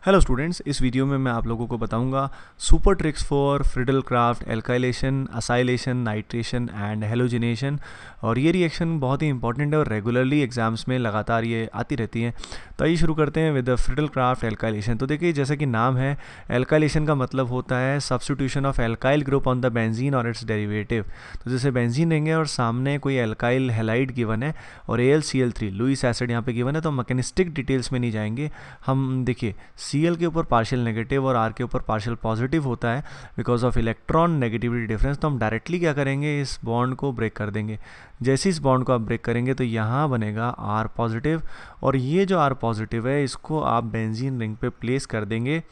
Hello students, इस video में मैं आप लोगों को बताऊंगा super tricks for Friedel-craft alkylation, acylation, nitration and halogenation. और ये रिएक्शन बहुत ही इंपॉर्टेंट है और रेगुलरली एग्जाम्स में लगातार ये आती रहती हैं। तो आइए शुरू करते हैं विद द फ्रिडल-क्राफ्ट एल्काइलेशन। तो देखिए, जैसा कि नाम है, एल्काइलेशन का मतलब होता है substitution of alkyl group on the benzene और इट्स डेरिवेटिव। तो जैसे बेंजीन लेंगे और सामने कोई एल्काइल हैलाइड गिवन है और AlCl3 लुईस एसिड यहाँ पे गिवन है, तो मैकेनिस्टिक डिटेल्स में नहीं जाएंगे हम। देखिए, Cl के ऊपर पार्शियल नेगेटिव और R के ऊपर पार्शियल पॉजिटिव होता है because of electron negativity difference. तो हम डायरेक्टली क्या करेंगे, इस बॉन्ड को ब्रेक कर देंगे। जैसे इस बॉन्ड को आप ब्रेक करेंगे तो यहाँ बनेगा R पॉजिटिव, और ये जो R पॉजिटिव है इसको आप बेंजीन रिंग पे प्लेस कर देंगे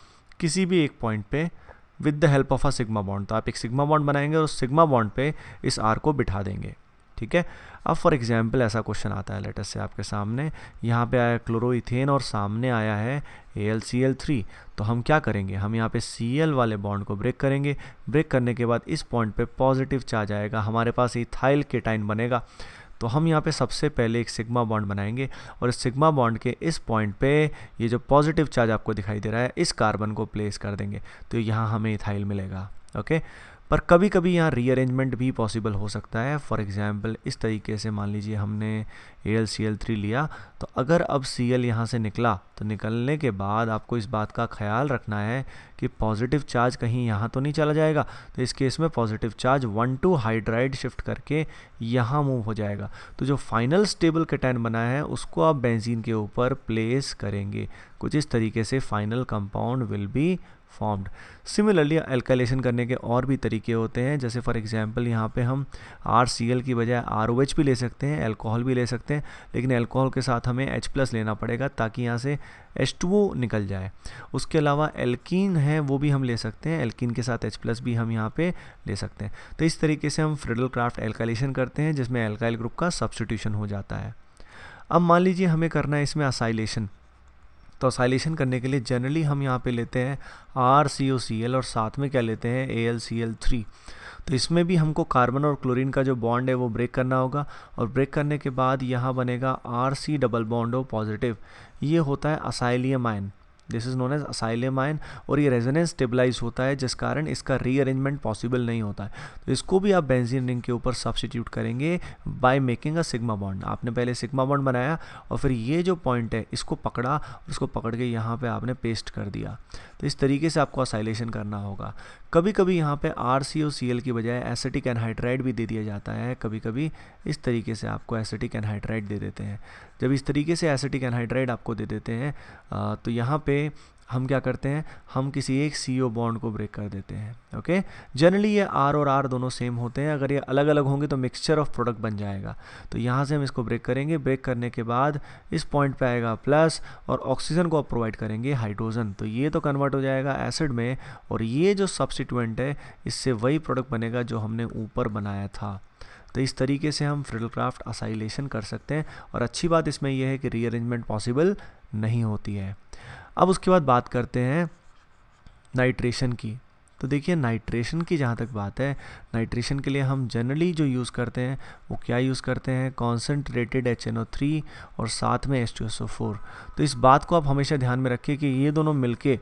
किसी भी एक पॉइंट पे with the help of a sigma bond. तो आप एक सिग्मा बॉन्ड बनाएंगे और उस सिग्मा बॉन्ड पे इस R को बिठा देंगे। ठीक है। अब फॉर एग्जाम्पल ऐसा क्वेश्चन आता है लेटर से आपके सामने, यहाँ पे आया क्लोरोइथेन और सामने आया है AlCl3। तो हम क्या करेंगे, हम यहाँ पे Cl वाले बॉन्ड को ब्रेक करेंगे। ब्रेक करने के बाद इस पॉइंट पे पॉजिटिव चार्ज आएगा, हमारे पास इथाइल केटाइन बनेगा। तो हम यहाँ पे सबसे पहले एक सिग्मा बॉन्ड बनाएंगे और इस सिग्मा बॉन्ड के इस पॉइंट पे ये जो पॉजिटिव चार्ज आपको दिखाई दे रहा है इस कार्बन को प्लेस कर देंगे। तो यहाँ हमें इथाइल मिलेगा। ओके। पर कभी कभी यहाँ रीअरेंजमेंट भी पॉसिबल हो सकता है। फॉर एग्जांपल इस तरीके से मान लीजिए हमने AlCl3 लिया, तो अगर अब Cl यहाँ से निकला तो निकलने के बाद आपको इस बात का ख्याल रखना है कि पॉजिटिव चार्ज कहीं यहाँ तो नहीं चला जाएगा। तो इस केस में पॉजिटिव चार्ज 1,2 हाइड्राइड शिफ्ट करके यहाँ मूव हो जाएगा। तो जो फाइनल स्टेबल केटायन बना है उसको आप बेंजीन के ऊपर प्लेस करेंगे। कुछ इस तरीके से final compound will be formed. Similarly alkylation करने के और भी तरीके होते हैं, जैसे फॉर एग्जांपल यहाँ पे हम RCl की बजाय ROH भी ले सकते हैं, अल्कोहल भी ले सकते हैं, लेकिन अल्कोहल के साथ हमें H+ लेना पड़ेगा ताकि यहाँ से H2O निकल जाए। उसके अलावा एल्कीन है वो भी हम ले सकते हैं, एल्कीन के साथ H+ भी हम यहाँ पे ले सकते हैं। तो इस तरीके से हम फ्रिडल-क्राफ्ट एल्काइलेशन करते हैं जिसमें एल्काइल ग्रुप का सब्स्टिट्यूशन हो जाता है। अब मान लीजिए हमें करना है इसमें असाइलेशन। तो असाइलेशन करने के लिए जनरली हम यहाँ पे लेते हैं RCOCl और साथ में क्या लेते हैं AlCl3। तो इसमें भी हमको कार्बन और क्लोरीन का जो बॉन्ड है वो ब्रेक करना होगा, और ब्रेक करने के बाद यहाँ बनेगा RC double bond O positive. ये होता है acylium ion, this is known as acylium ion, और ये रेजोनेंस स्टेबलाइज होता है जिस कारण इसका रीअरेंजमेंट पॉसिबल नहीं होता है। तो इसको भी आप बेंजीन रिंग के ऊपर सब्स्टिट्यूट करेंगे by making a sigma bond. आपने पहले सिग्मा बॉन्ड बनाया और फिर ये जो पॉइंट है इसको पकड़ा और इसको पकड़ के यहाँ पे आपने पेस्ट कर दिया। तो इस तरीके से आपको असाइलेशन करना होगा। कभी कभी यहाँ पे RCOCl की बजाय एसिटिक एनहाइड्राइड भी दे दिया जाता है। कभी कभी इस तरीके से आपको एसिटिक एनहाइड्राइड दे देते हैं। जब इस तरीके से एसिटिक एनहाइड्राइड आपको दे देते हैं तो यहाँ पे हम क्या करते हैं, हम किसी एक CO बॉन्ड को ब्रेक कर देते हैं। ओके। जनरली ये R और R दोनों सेम होते हैं, अगर ये अलग अलग होंगे तो मिक्सचर ऑफ प्रोडक्ट बन जाएगा। तो यहाँ से हम इसको ब्रेक करेंगे। ब्रेक करने के बाद इस पॉइंट पे आएगा प्लस, और ऑक्सीजन को आप प्रोवाइड करेंगे हाइड्रोजन। तो ये तो कन्वर्ट हो जाएगा एसिड में, और ये जो सब्स्टिट्यूएंट है इससे वही प्रोडक्ट बनेगा जो हमने ऊपर बनाया था। तो इस तरीके से हम फ्रिडल-क्राफ्ट असाइलेशन कर सकते हैं, और अच्छी बात इसमें यह है कि रीअरेंजमेंट पॉसिबल नहीं होती है। अब उसके बाद बात करते हैं नाइट्रेशन की। तो देखिए, नाइट्रेशन की जहाँ तक बात है, नाइट्रेशन के लिए हम जनरली जो यूज़ करते हैं वो क्या यूज़ करते हैं, कॉन्सेंट्रेटेड HNO3 और साथ में H2SO4। तो इस बात को आप हमेशा ध्यान में रखिए कि ये दोनों मिलके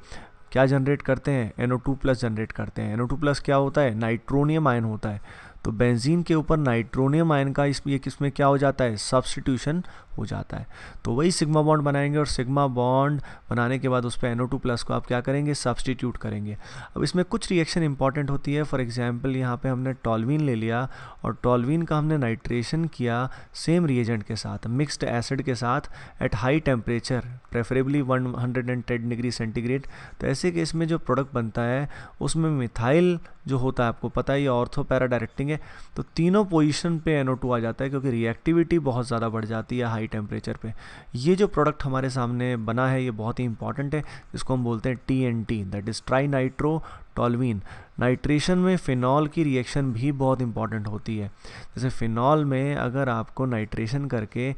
क्या जनरेट करते हैं, NO2+ जनरेट करते हैं। NO2+ क्या होता है, नाइट्रोनियम आयन होता है। तो बेंजीन के ऊपर नाइट्रोनियम आयन का इसमें क्या हो जाता है, सब्स्टिट्यूशन हो जाता है। तो वही सिग्मा बॉन्ड बनाएंगे, और सिग्मा बॉन्ड बनाने के बाद उस पर NO2+ को आप क्या करेंगे, सब्स्टिट्यूट करेंगे। अब इसमें कुछ रिएक्शन इंपॉर्टेंट होती है। फॉर एग्जांपल यहाँ पे हमने टॉल्वीन ले लिया और टॉल्वीन का हमने नाइट्रेशन किया सेम रिएजेंट के साथ, मिक्स्ड एसिड के साथ at high temperature, preferably 110 degree centigrade. तो ऐसे केस में जो प्रोडक्ट बनता है उसमें मिथाइल जो होता है, आपको पता है ये ऑर्थो पैरा डायरेक्टिंग है, तो तीनों पोजीशन पे NO2 आ जाता है क्योंकि रिएक्टिविटी बहुत ज़्यादा बढ़ जाती है हाई टेम्परेचर पे। ये जो प्रोडक्ट हमारे सामने बना है ये बहुत ही इंपॉर्टेंट है, जिसको हम बोलते हैं TNT, that is trinitrotoluene. Nitration में फिनॉल की रिएक्शन भी बहुत इंपॉर्टेंट होती है। जैसे फिनॉल में अगर आपको नाइट्रेशन करके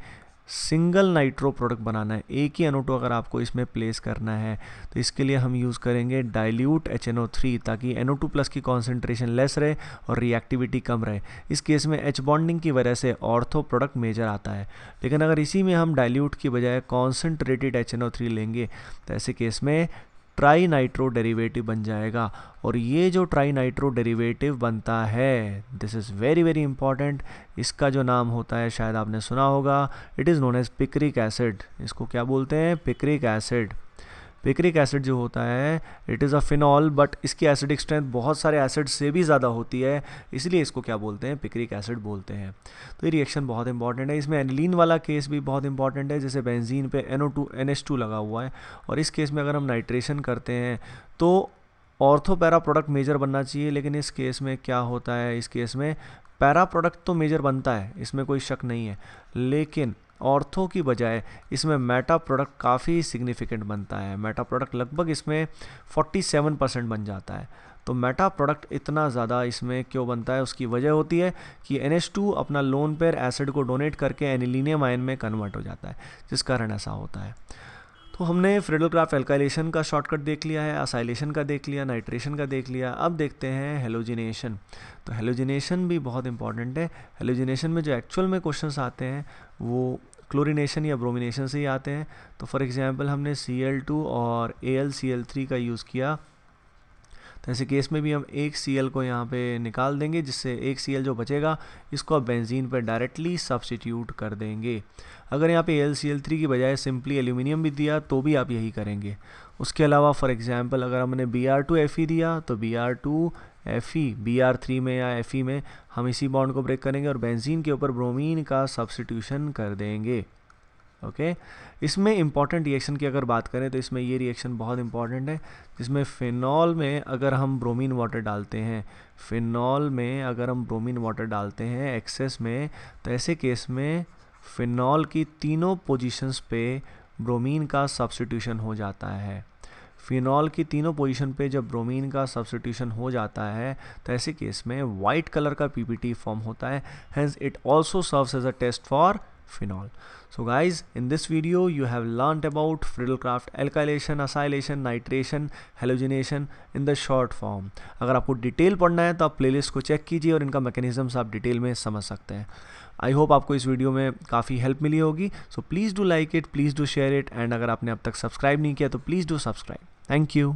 सिंगल नाइट्रो प्रोडक्ट बनाना है, एक ही NO2 अगर आपको इसमें प्लेस करना है, तो इसके लिए हम यूज़ करेंगे डाइल्यूट HNO3 ताकि NO2+ की कॉन्सेंट्रेशन लेस रहे और रिएक्टिविटी कम रहे। इस केस में H बॉन्डिंग की वजह से ऑर्थो प्रोडक्ट मेजर आता है। लेकिन अगर इसी में हम डाइल्यूट की बजाय कॉन्सेंट्रेटेड HNO3 लेंगे तो ऐसे केस में ट्राई नाइट्रो डेरिवेटिव बन जाएगा। और ये जो ट्राई नाइट्रो डेरिवेटिव बनता है, this is very very important, इसका जो नाम होता है शायद आपने सुना होगा, it is known as picric acid. इसको क्या बोलते हैं? Picric acid. पिक्रिक एसिड जो होता है it is a phenol, but इसकी एसिडिक स्ट्रेंथ बहुत सारे एसिड से भी ज़्यादा होती है, इसलिए इसको क्या बोलते हैं? पिक्रिक एसिड बोलते हैं। तो ये रिएक्शन बहुत इंपॉर्टेंट है। इसमें एनिलीन वाला केस भी बहुत इंपॉर्टेंट है, जैसे बेंजीन पे NO2 लगा हुआ है, और इस केस में अगर हम नाइट्रेशन करते हैं तो ऑर्थो पैरा प्रोडक्ट मेजर बनना चाहिए, लेकिन इस केस में क्या होता है, इस केस में पैरा प्रोडक्ट तो मेजर बनता है, इसमें कोई शक नहीं है, लेकिन ऑर्थो की बजाय इसमें मेटा प्रोडक्ट काफ़ी सिग्निफिकेंट बनता है। मेटा प्रोडक्ट लगभग इसमें 47% बन जाता है। तो मेटा प्रोडक्ट इतना ज़्यादा इसमें क्यों बनता है? उसकी वजह होती है कि NH2 अपना लोन पेयर एसिड को डोनेट करके एनिलीनियम आयन में कन्वर्ट हो जाता है, जिस कारण ऐसा होता है। तो हमने फ्रिडल क्राफ्ट एल्काइलेशन का शॉर्टकट देख लिया है, असाइलेशन का देख लिया, नाइट्रेशन का देख लिया। अब देखते हैं हेलोजिनेशन। तो हेलोजिनेशन भी बहुत इंपॉर्टेंट है। हेलोजिनेशन में जो एक्चुअल में क्वेश्चंस आते हैं वो क्लोरिनेशन या ब्रोमिनेशन से ही आते हैं। तो फॉर एग्जांपल हमने Cl2 और AlCl3 का यूज़ किया, तो ऐसे केस में भी हम एक Cl को यहाँ पे निकाल देंगे, जिससे एक Cl जो बचेगा इसको आप बेंजीन पर डायरेक्टली सब्स्टिट्यूट कर देंगे। अगर यहाँ पे AlCl3 की बजाय सिंपली एल्यूमिनियम भी दिया तो भी आप यही करेंगे। उसके अलावा फॉर एग्जांपल अगर हमने Br2Fe दिया तो Br2Fe Br3 में या Fe में हम इसी बॉन्ड को ब्रेक करेंगे और बेंजीन के ऊपर ब्रोमीन का सब्स्टिट्यूशन कर देंगे। ओके इसमें इंपॉर्टेंट रिएक्शन की अगर बात करें तो इसमें ये रिएक्शन बहुत इंपॉर्टेंट है, जिसमें फिनॉल में अगर हम ब्रोमीन वाटर डालते हैं, फिनॉल में अगर हम ब्रोमीन वाटर डालते हैं एक्सेस में, तो ऐसे केस में फिनॉल की तीनों पोजीशंस पे ब्रोमीन का सब्स्टिट्यूशन हो जाता है। फिनॉल की तीनों पोजीशन पे जब ब्रोमीन का सब्स्टिट्यूशन हो जाता है तो ऐसे केस में वाइट कलर का PPT फॉर्म होता है, hence it also serves as a test for phenol. So guys, in this video you have learnt about Friedel-Crafts alkylation, acylation, nitration, halogenation in the short form. अगर आपको detail पढ़ना है तो आप playlist को check कीजिए और इनका मैकेनिज्म्स आप डिटेल में समझ सकते हैं। आई होप आपको इस वीडियो में काफ़ी हेल्प मिली होगी। So please do like it, please do share it, and अगर आपने अब तक सब्सक्राइब नहीं किया तो please do subscribe. Thank you.